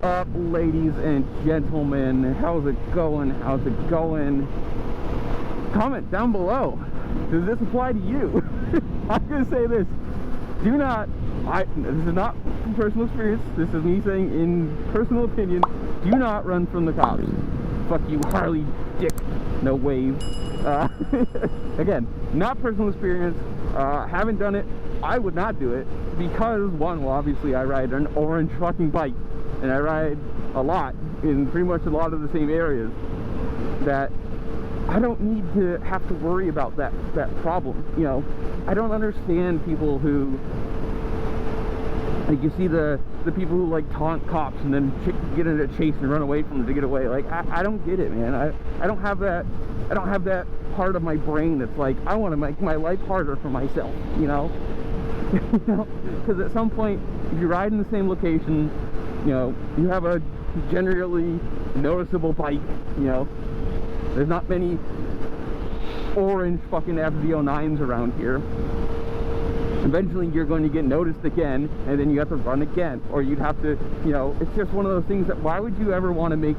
up, ladies and gentlemen? How's it going? How's it going? Comment down below. Does this apply to you? I'm gonna say this. Do not, this is not from personal experience, this is me saying in personal opinion, do not run from the cops. Fuck you, Harley dick, no wave. Again, not personal experience, haven't done it. I would not do it because, one, well, obviously I ride an orange fucking bike, and I ride a lot in pretty much a lot of the same areas, that I don't need to have to worry about that problem. You know, I don't understand people who, like, you see the people who like taunt cops and then get in a chase and run away from them to get away. Like, I don't get it, man. I don't have that part of my brain that's like, I want to make my life harder for myself, you know? You know, because at some point, if you ride in the same location, you know, you have a generally noticeable bike, you know, there's not many orange fucking FZ09s around here. Eventually you're going to get noticed again, and then you have to run again, or you'd have to, you know, it's just one of those things that, why would you ever want to make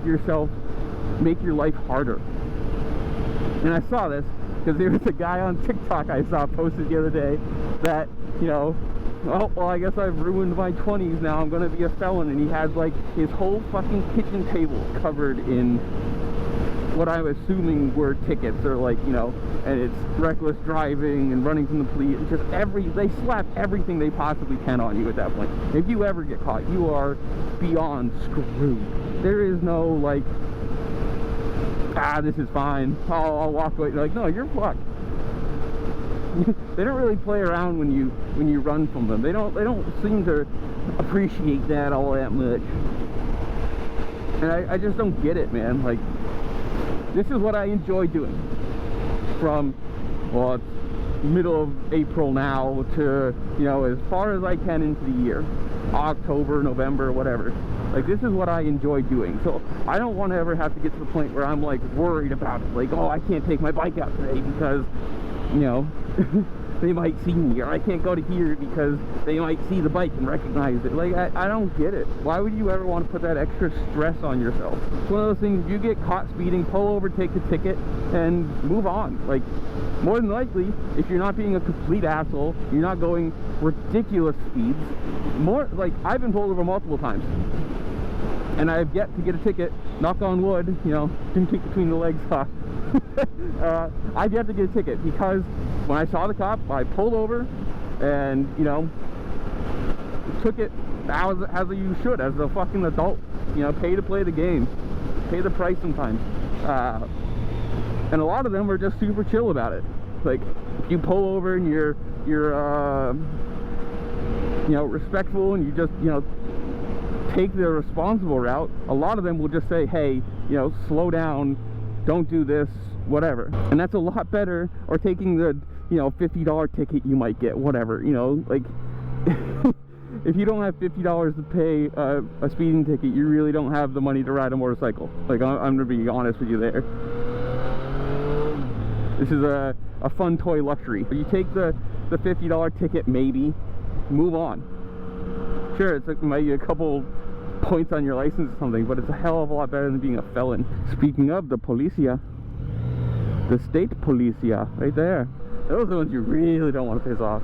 your life harder? And I saw this because there was a guy on TikTok I saw posted the other day that, you know, oh, well, I guess I've ruined my 20s now, I'm going to be a felon, and he has like his whole fucking kitchen table covered in what I'm assuming were tickets, or like, you know, and it's reckless driving and running from the police. It's just they slap everything they possibly can on you at that point. If you ever get caught, you are beyond screwed. There is no like, this is fine, I'll walk away. Like, no, you're fucked. They don't really play around when you run from them. They don't seem to appreciate that all that much. And I just don't get it, man. Like, this is what I enjoy doing. From, well, it's middle of April now to, you know, as far as I can into the year. October, November, whatever. Like, this is what I enjoy doing. So I don't want to ever have to get to the point where I'm like worried about it. Like, oh, I can't take my bike out today because, you know, they might see me, or I can't go to here because they might see the bike and recognize it. Like, I don't get it. Why would you ever want to put that extra stress on yourself? It's one of those things, you get caught speeding, pull over, take the ticket, and move on. Like, more than likely, if you're not being a complete asshole, you're not going ridiculous speeds. More, like, I've been pulled over multiple times, and I have yet to get a ticket, knock on wood, you know, didn't kick between the legs, huh? I've yet to get a ticket because when I saw the cop, I pulled over and, you know, took it as you should, as a fucking adult. You know, pay to play the game, pay the price sometimes. And a lot of them are just super chill about it. Like, if you pull over and you're you know, respectful, and you just, you know, take the responsible route, a lot of them will just say, hey, you know, slow down, don't do this, whatever. And that's a lot better, or taking the, you know, $50 ticket you might get, whatever, you know, like, if you don't have $50 to pay a speeding ticket, you really don't have the money to ride a motorcycle. Like, I'm gonna be honest with you there. This is a fun toy luxury. But you take the $50 ticket, maybe, move on. Sure, it's like maybe a couple points on your license or something, but it's a hell of a lot better than being a felon. Speaking of the policia, the state policia, right there. Those are the ones you really don't want to piss off.